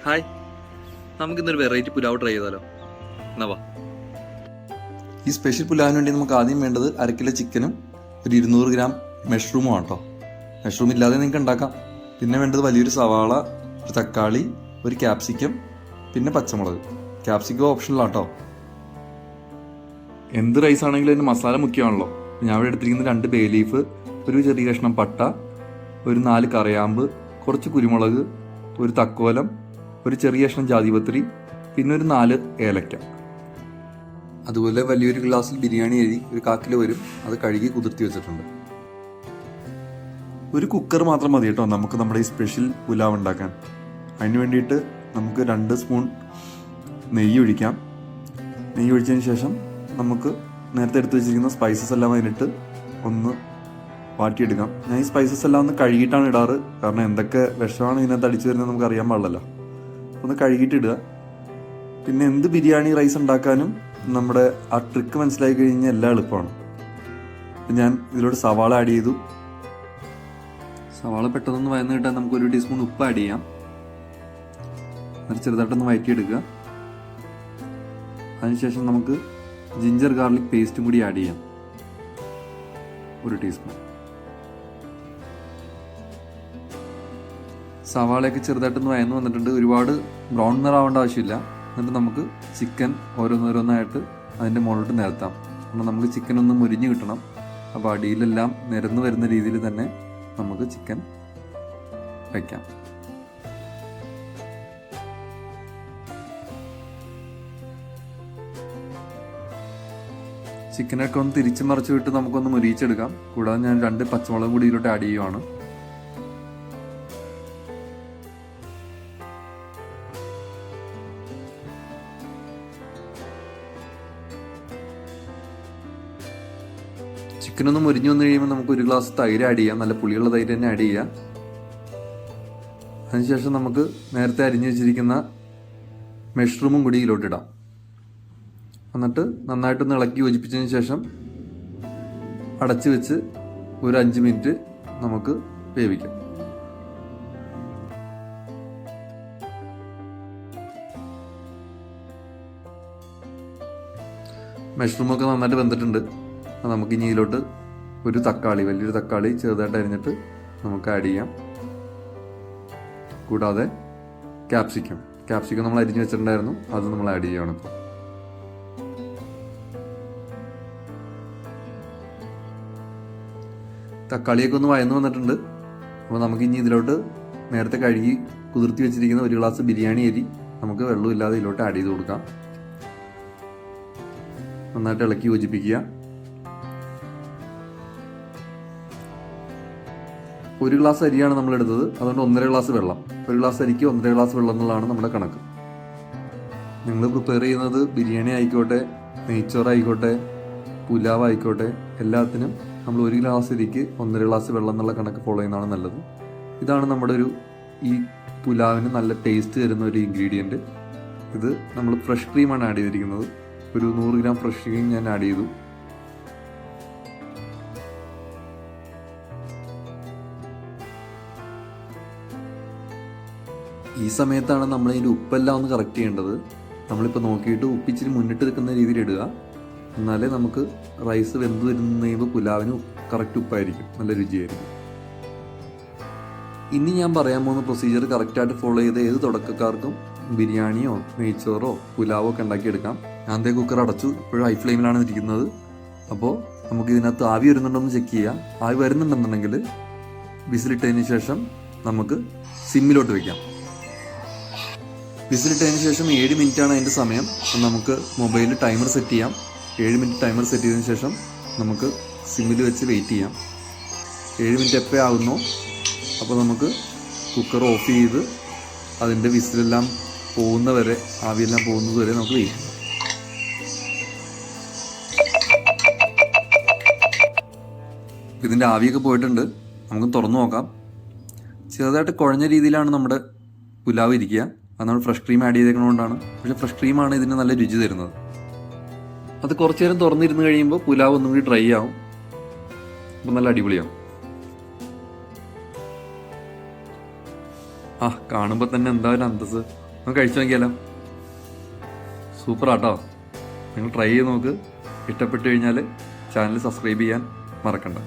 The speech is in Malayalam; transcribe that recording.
ഹായ്, നമുക്കിന്നൊരു വെറൈറ്റി പുലാവ് ട്രൈ ചെയ്താലോ? എന്നാ വാ. ഈ സ്പെഷ്യൽ പുലാവിന് വേണ്ടി നമുക്ക് ആദ്യം വേണ്ടത് 1 കിലോ ചിക്കനും ഒരു 200 ഗ്രാം മഷ്റൂമും ആട്ടോ. മഷ്റൂം ഇല്ലാതെ നിങ്ങൾക്ക് ഉണ്ടാക്കാം. പിന്നെ വേണ്ടത് വലിയൊരു സവാള, ഒരു തക്കാളി, ഒരു ക്യാപ്സിക്കം, പിന്നെ പച്ചമുളക്. ക്യാപ്സിക്കം ഓപ്ഷണലാട്ടോ. എന്ത് റൈസ് ആണെങ്കിലും അതിന് മസാല മുഖ്യമാണല്ലോ. ഞാൻ ഇവിടെ എടുത്തിരിക്കുന്നത് 2 ബേ ലീഫ്, ഒരു ചെറിയ കഷ്ണം പട്ട, ഒരു 4 കറിയാമ്പ്, കുറച്ച് കുരുമുളക്, ഒരു തക്കോലം, ഒരു ചെറിയ കഷ്ണം ജാതിപത്രി, പിന്നെ ഒരു 4 ഏലക്ക. അതുപോലെ വലിയൊരു ഗ്ലാസ്സിൽ ബിരിയാണി അരി ഒരു 1/4 കിലോ വരും. അത് കഴുകി കുതിർത്തി വെച്ചിട്ടുണ്ട്. ഒരു കുക്കർ മാത്രം മതി കേട്ടോ നമുക്ക് നമ്മുടെ ഈ സ്പെഷ്യൽ പുലാവ് ഉണ്ടാക്കാൻ. അതിന് വേണ്ടിയിട്ട് നമുക്ക് 2 സ്പൂൺ നെയ്യ് ഒഴിക്കാം. നെയ്യ് ഒഴിച്ചതിന് ശേഷം നമുക്ക് നേരത്തെ എടുത്ത് വെച്ചിരിക്കുന്ന സ്പൈസസ് എല്ലാം അതിലിട്ട് ഒന്ന് വാട്ടിയെടുക്കാം. ഞാൻ ഈ സ്പൈസസ് എല്ലാം ഒന്ന് കഴുകിയിട്ടാണ് ഇടാറ്. കാരണം എന്തൊക്കെ വിഷമാണ് ഇതിനകത്ത് അടിച്ചു വരുന്നത് നമുക്ക് അറിയാൻ പാടില്ലല്ലോ. ഒന്ന് കഴുകിയിട്ടിടുക. പിന്നെ എന്ത് ബിരിയാണി റൈസ് ഉണ്ടാക്കാനും നമ്മുടെ ആ ട്രിക്ക് മനസ്സിലാക്കി കഴിഞ്ഞാൽ എല്ലാം എളുപ്പമാണ്. ഞാൻ ഇതിലോട്ട് സവാള ആഡ് ചെയ്തു. സവാള പെട്ടെന്ന് വയന്ന് കിട്ടാൻ നമുക്ക് 1 ടീസ്പൂൺ ഉപ്പ് ആഡ് ചെയ്യാം. അത് ചെറുതായിട്ടൊന്ന് വഴറ്റിയെടുക്കുക. അതിനുശേഷം നമുക്ക് ജിഞ്ചർ ഗാർലിക് പേസ്റ്റും കൂടി ആഡ് ചെയ്യാം, 1 ടീസ്പൂൺ. സവാളയൊക്കെ ചെറുതായിട്ടൊന്ന് വയന്ന് വന്നിട്ടുണ്ട്. ഒരുപാട് ബ്രൗൺ നിറാവേണ്ട ആവശ്യമില്ല. എന്നിട്ട് നമുക്ക് ചിക്കൻ ഓരോന്നോരോന്നായിട്ട് അതിൻ്റെ മുകളിലോട്ട് നിരത്താം. കാരണം നമുക്ക് ചിക്കൻ ഒന്ന് മുരിഞ്ഞ് കിട്ടണം. അപ്പോൾ അടിയിലെല്ലാം നിരന്ന് വരുന്ന രീതിയിൽ തന്നെ നമുക്ക് ചിക്കൻ വയ്ക്കാം. ചിക്കനൊക്കെ ഒന്ന് തിരിച്ച് മറിച്ച് വിട്ട് നമുക്കൊന്ന് മുരിയിച്ചെടുക്കാം. കൂടാതെ ഞാൻ 2 പച്ചമുളക് കൂടി ഇതിലോട്ട് ആഡ് ചെയ്യുവാണ്. ചിക്കനൊന്ന് മുരിഞ്ഞു വന്നു കഴിയുമ്പോൾ നമുക്ക് 1 ഗ്ലാസ് തൈര് ആഡ് ചെയ്യാം. നല്ല പുളിയുള്ള തൈര് തന്നെ ആഡ് ചെയ്യാം. അതിനുശേഷം നമുക്ക് നേരത്തെ അരിഞ്ഞു വെച്ചിരിക്കുന്ന മഷ്റൂമും കൂടി ഇതിലോട്ടിടാം. എന്നിട്ട് നന്നായിട്ടൊന്ന് ഇളക്കി യോജിപ്പിച്ചതിന് ശേഷം അടച്ചു വെച്ച് ഒരു 5 മിനിറ്റ് നമുക്ക് വേവിക്കാം. മഷ്റൂമൊക്കെ നന്നായിട്ട് വെന്തിട്ടുണ്ട്. നമുക്ക് ഇനി ഇതിലോട്ട് ഒരു തക്കാളി, വലിയൊരു തക്കാളി ചെറുതായിട്ട് അരിഞ്ഞിട്ട് നമുക്ക് ആഡ് ചെയ്യാം. കൂടാതെ ക്യാപ്സിക്കം നമ്മൾ അരിഞ്ഞു വെച്ചിട്ടുണ്ടായിരുന്നു, അത് നമ്മൾ ആഡ് ചെയ്യുകയാണ് ഇപ്പോൾ. തക്കാളിയൊക്കെ ഒന്ന് വയന്ന് വന്നിട്ടുണ്ട്. അപ്പോൾ നമുക്ക് ഇനി ഇതിലോട്ട് നേരത്തെ കഴുകി കുതിർത്തി വെച്ചിരിക്കുന്ന 1 ഗ്ലാസ് ബിരിയാണി അരി നമുക്ക് വെള്ളമില്ലാതെ ഇതിലോട്ട് ആഡ് ചെയ്ത് കൊടുക്കാം. നന്നായിട്ട് ഇളക്കി യോജിപ്പിക്കുക. 1 ഗ്ലാസ് അരിയാണ് നമ്മൾ എടുത്തത്, അതുകൊണ്ട് 1.5 ഗ്ലാസ് വെള്ളം. 1 ഗ്ലാസ് അരിക്ക് 1.5 ഗ്ലാസ് വെള്ളം എന്നുള്ളതാണ് നമ്മുടെ കണക്ക്. നിങ്ങൾ പ്രിപ്പയർ ചെയ്യുന്നത് ബിരിയാണി ആയിക്കോട്ടെ, നെയ്ച്ചോറായിക്കോട്ടെ, പുലാവ് ആയിക്കോട്ടെ, എല്ലാത്തിനും നമ്മൾ 1 ഗ്ലാസ് അരിക്ക് 1.5 ഗ്ലാസ് വെള്ളം എന്നുള്ള കണക്ക് ഫോളോ ചെയ്യുന്നതാണ് നല്ലത്. ഇതാണ് നമ്മുടെ ഈ പുലാവിന് നല്ല ടേസ്റ്റ് തരുന്ന ഒരു ഇൻഗ്രീഡിയൻറ്റ്. ഇത് നമ്മൾ ഫ്രഷ് ക്രീമാണ് ആഡ് ചെയ്തിരിക്കുന്നത്. ഒരു 100 ഗ്രാം ഫ്രഷ് ക്രീം ഞാൻ ആഡ് ചെയ്തു. ഈ സമയത്താണ് നമ്മൾ ഇതിൻ്റെ ഉപ്പെല്ലാം ഒന്ന് കറക്റ്റ് ചെയ്യേണ്ടത്. നമ്മളിപ്പോൾ നോക്കിയിട്ട് ഉപ്പിച്ചിരി മുന്നിട്ട് നിൽക്കുന്ന രീതിയിൽ ഇടുക. എന്നാലേ നമുക്ക് റൈസ് വെന്ത് വരുന്ന കഴിയുമ്പോൾ പുലാവിന് കറക്റ്റ് ഉപ്പായിരിക്കും, നല്ല രുചിയായിരിക്കും. ഇനി ഞാൻ പറയാൻ പോകുന്ന പ്രൊസീജിയർ കറക്റ്റായിട്ട് ഫോളോ ചെയ്ത് ഏത് തുടക്കക്കാർക്കും ബിരിയാണിയോ നെയ്ച്ചോറോ പുലാവോ ഒക്കെ ഉണ്ടാക്കിയെടുക്കാം. ഞാൻ കുക്കർ അടച്ചു, ഇപ്പോഴും ഹൈ ഫ്ലെയിമിലാണ് ഇരിക്കുന്നത്. അപ്പോൾ നമുക്ക് ഇതിനകത്ത് ആവി വരുന്നുണ്ടോയെന്ന് ചെക്ക് ചെയ്യാം. ആവി വരുന്നുണ്ടെന്നുണ്ടെങ്കിൽ വിസിലിട്ടതിന് ശേഷം നമുക്ക് സിമ്മിലോട്ട് വയ്ക്കാം. വിസിലിട്ടതിന് ശേഷം 7 മിനിറ്റാണ് അതിൻ്റെ സമയം. നമുക്ക് മൊബൈലിൽ ടൈമർ സെറ്റ് ചെയ്യാം. 7 മിനിറ്റ് ടൈമർ സെറ്റ് ചെയ്തതിന് ശേഷം നമുക്ക് സിമ്മിൽ വെച്ച് വെയിറ്റ് ചെയ്യാം. 7 മിനിറ്റ് എപ്പോൾ ആകുന്നോ അപ്പോൾ നമുക്ക് കുക്കർ ഓഫ് ചെയ്ത് അതിൻ്റെ വിസിലെല്ലാം പോകുന്നവരെ, ആവിയെല്ലാം പോകുന്നത് വരെ നമുക്ക് വെയിറ്റ് ചെയ്യാം. ഇതിൻ്റെ ആവിയൊക്കെ പോയിട്ടുണ്ട്. നമുക്ക് തുറന്നു നോക്കാം. ചെറുതായിട്ട് കുഴഞ്ഞ രീതിയിലാണ് നമ്മുടെ പുലാവ് ഇരിക്കുക. അത് നമ്മൾ ഫ്രഷ് ക്രീം ആഡ് ചെയ്തേക്കുന്നതുകൊണ്ടാണ്. പക്ഷേ ഫ്രഷ് ക്രീമാണ് ഇതിന് നല്ല രുചി തരുന്നത്. അത് കുറച്ച് നേരം തുറന്നിരുന്ന് കഴിയുമ്പോൾ പുലാവ് ഒന്നും കൂടി ഡ്രൈ ആവും. അപ്പോൾ നല്ല അടിപൊളിയാവും. കാണുമ്പോൾ തന്നെ എന്താ ഒരു അന്തസ്. നമുക്ക് കഴിച്ചു നോക്കിയാലോ? സൂപ്പറാട്ടോ. നിങ്ങൾ ട്രൈ ചെയ്ത് നോക്ക്. ഇഷ്ടപ്പെട്ട് കഴിഞ്ഞാൽ ചാനൽ സബ്സ്ക്രൈബ് ചെയ്യാൻ മറക്കണ്ട.